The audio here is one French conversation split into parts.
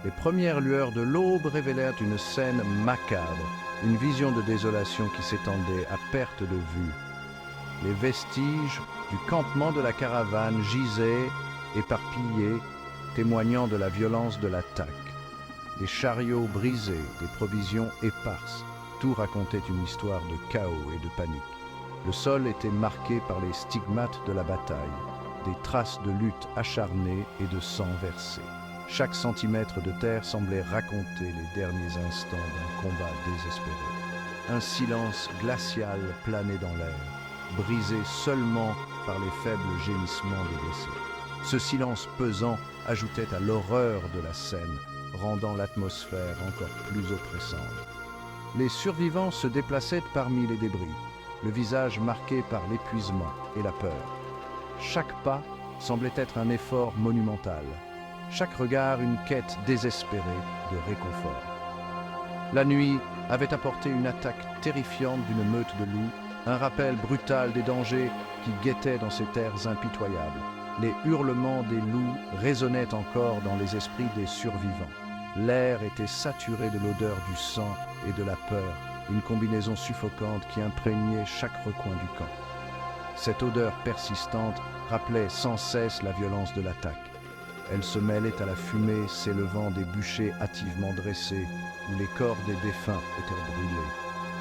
Les premières lueurs de l'aube révélèrent une scène macabre, une vision de désolation qui s'étendait à perte de vue. Les vestiges du campement de la caravane gisaient, éparpillés, témoignant de la violence de l'attaque. Des chariots brisés, des provisions éparses, tout racontait une histoire de chaos et de panique. Le sol était marqué par les stigmates de la bataille, des traces de lutte acharnée et de sang versé. Chaque centimètre de terre semblait raconter les derniers instants d'un combat désespéré. Un silence glacial planait dans l'air, brisé seulement par les faibles gémissements des blessés. Ce silence pesant ajoutait à l'horreur de la scène, rendant l'atmosphère encore plus oppressante. Les survivants se déplaçaient parmi les débris, le visage marqué par l'épuisement et la peur. Chaque pas semblait être un effort monumental, chaque regard une quête désespérée de réconfort. La nuit avait apporté une attaque terrifiante d'une meute de loups, un rappel brutal des dangers qui guettaient dans ces terres impitoyables. Les hurlements des loups résonnaient encore dans les esprits des survivants. L'air était saturé de l'odeur du sang et de la peur, une combinaison suffocante qui imprégnait chaque recoin du camp. Cette odeur persistante rappelait sans cesse la violence de l'attaque. Elle se mêlait à la fumée s'élevant des bûchers hâtivement dressés, où les corps des défunts étaient brûlés.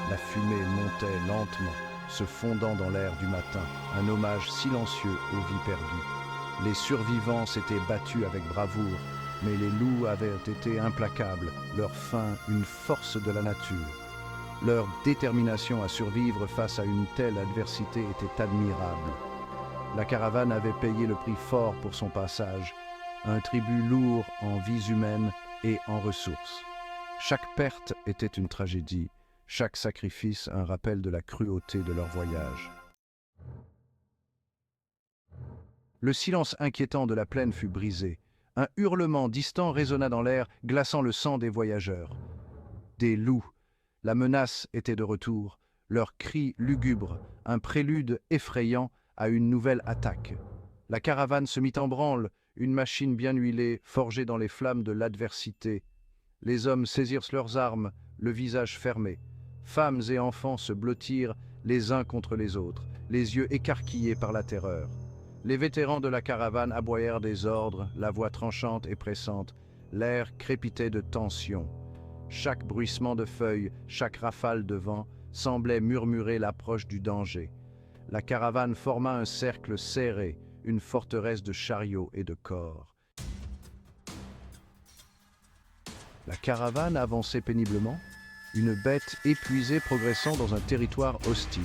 La fumée montait lentement, se fondant dans l'air du matin, un hommage silencieux aux vies perdues. Les survivants s'étaient battus avec bravoure, mais les loups avaient été implacables, leur faim une force de la nature. Leur détermination à survivre face à une telle adversité était admirable. La caravane avait payé le prix fort pour son passage, un tribut lourd en vies humaines et en ressources. Chaque perte était une tragédie, chaque sacrifice un rappel de la cruauté de leur voyage. Le silence inquiétant de la plaine fut brisé. Un hurlement distant résonna dans l'air, glaçant le sang des voyageurs. Des loups. La menace était de retour, leurs cris lugubres, un prélude effrayant à une nouvelle attaque. La caravane se mit en branle, une machine bien huilée, forgée dans les flammes de l'adversité. Les hommes saisirent leurs armes, le visage fermé. Femmes et enfants se blottirent les uns contre les autres, les yeux écarquillés par la terreur. Les vétérans de la caravane aboyèrent des ordres, la voix tranchante et pressante. L'air crépitait de tension. Chaque bruissement de feuilles, chaque rafale de vent semblait murmurer l'approche du danger. La caravane forma un cercle serré, une forteresse de chariots et de corps. La caravane avançait péniblement, une bête épuisée progressant dans un territoire hostile.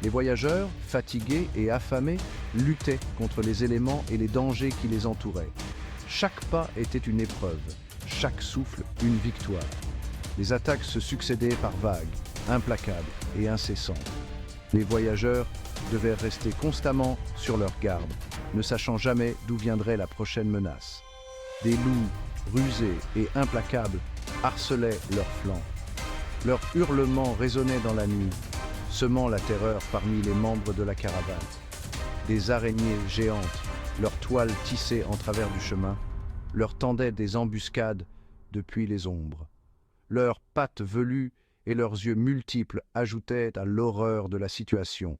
Les voyageurs, fatigués et affamés, luttaient contre les éléments et les dangers qui les entouraient. Chaque pas était une épreuve, chaque souffle une victoire. Les attaques se succédaient par vagues, implacables et incessantes. Les voyageurs devaient rester constamment sur leur garde, ne sachant jamais d'où viendrait la prochaine menace. Des loups, rusés et implacables, harcelaient leurs flancs. Leurs hurlements résonnaient dans la nuit, semant la terreur parmi les membres de la caravane. Des araignées géantes, leurs toiles tissées en travers du chemin, leur tendaient des embuscades depuis les ombres. Leurs pattes velues et leurs yeux multiples ajoutaient à l'horreur de la situation.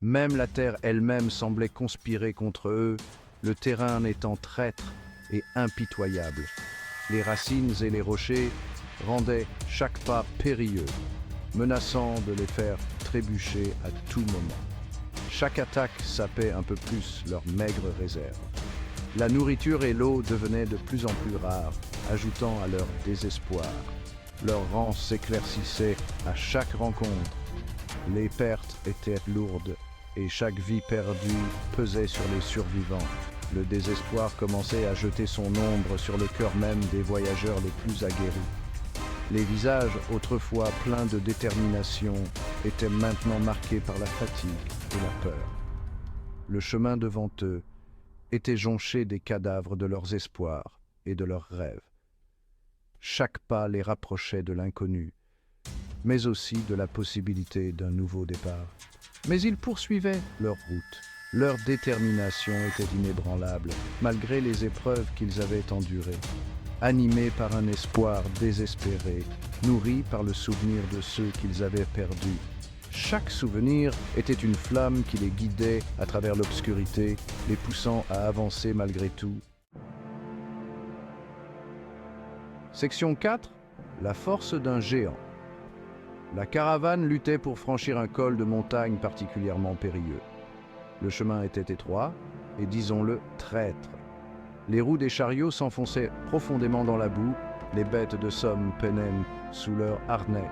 Même la terre elle-même semblait conspirer contre eux, le terrain étant traître et impitoyable. Les racines et les rochers rendaient chaque pas périlleux, menaçant de les faire trébucher à tout moment. Chaque attaque sapait un peu plus leurs maigres réserves. La nourriture et l'eau devenaient de plus en plus rares, ajoutant à leur désespoir. Leurs rangs s'éclaircissaient à chaque rencontre. Les pertes étaient lourdes et chaque vie perdue pesait sur les survivants. Le désespoir commençait à jeter son ombre sur le cœur même des voyageurs les plus aguerris. Les visages, autrefois pleins de détermination, étaient maintenant marqués par la fatigue et la peur. Le chemin devant eux était jonché des cadavres de leurs espoirs et de leurs rêves. Chaque pas les rapprochait de l'inconnu, mais aussi de la possibilité d'un nouveau départ. Mais ils poursuivaient leur route. Leur détermination était inébranlable, malgré les épreuves qu'ils avaient endurées. animés par un espoir désespéré, nourris par le souvenir de ceux qu'ils avaient perdus. Chaque souvenir était une flamme qui les guidait à travers l'obscurité, les poussant à avancer malgré tout. Section 4. La force d'un géant. La caravane luttait pour franchir un col de montagne particulièrement périlleux. Le chemin était étroit et, disons-le, traître. Les roues des chariots s'enfonçaient profondément dans la boue, les bêtes de somme peinaient sous leurs harnais.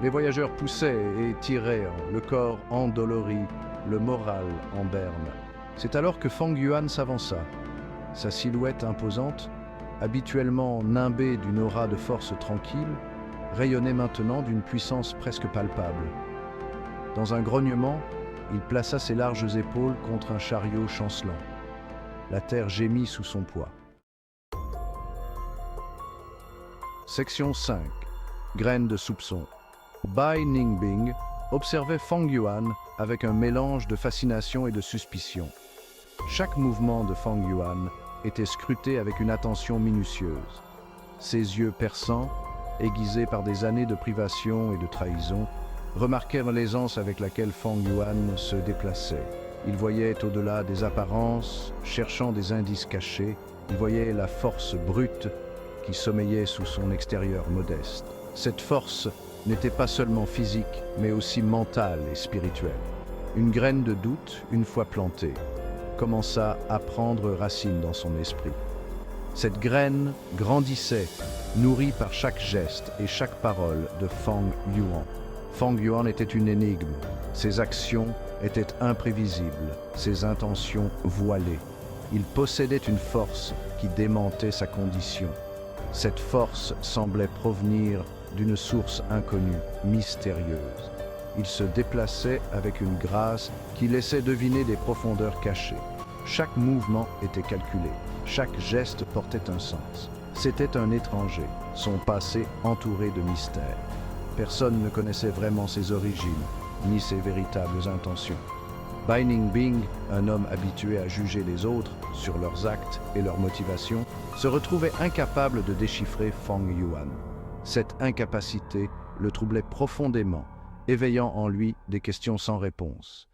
Les voyageurs poussaient et tiraient, le corps endolori, le moral en berne. C'est alors que Fang Yuan s'avança. Sa silhouette imposante, habituellement nimbée d'une aura de force tranquille, rayonnait maintenant d'une puissance presque palpable. Dans un grognement, il plaça ses larges épaules contre un chariot chancelant. La terre gémit sous son poids. Section 5. Graines de soupçon. Bai Ningbing observait Fang Yuan avec un mélange de fascination et de suspicion. Chaque mouvement de Fang Yuan était scruté avec une attention minutieuse. Ses yeux perçants, aiguisés par des années de privation et de trahison, remarquèrent l'aisance avec laquelle Fang Yuan se déplaçait. Il voyait au-delà des apparences, cherchant des indices cachés, il voyait la force brute qui sommeillait sous son extérieur modeste. Cette force n'était pas seulement physique, mais aussi mentale et spirituelle. Une graine de doute, une fois plantée, commença à prendre racine dans son esprit. Cette graine grandissait, nourrie par chaque geste et chaque parole de Fang Yuan. Fang Yuan était une énigme. Ses actions étaient imprévisibles, ses intentions voilées. Il possédait une force qui démentait sa condition. Cette force semblait provenir d'une source inconnue, mystérieuse. Il se déplaçait avec une grâce qui laissait deviner des profondeurs cachées. Chaque mouvement était calculé, chaque geste portait un sens. C'était un étranger, son passé entouré de mystères. Personne ne connaissait vraiment ses origines, ni ses véritables intentions. Bai Ningbing, un homme habitué à juger les autres sur leurs actes et leurs motivations, se retrouvait incapable de déchiffrer Fang Yuan. Cette incapacité le troublait profondément, éveillant en lui des questions sans réponse.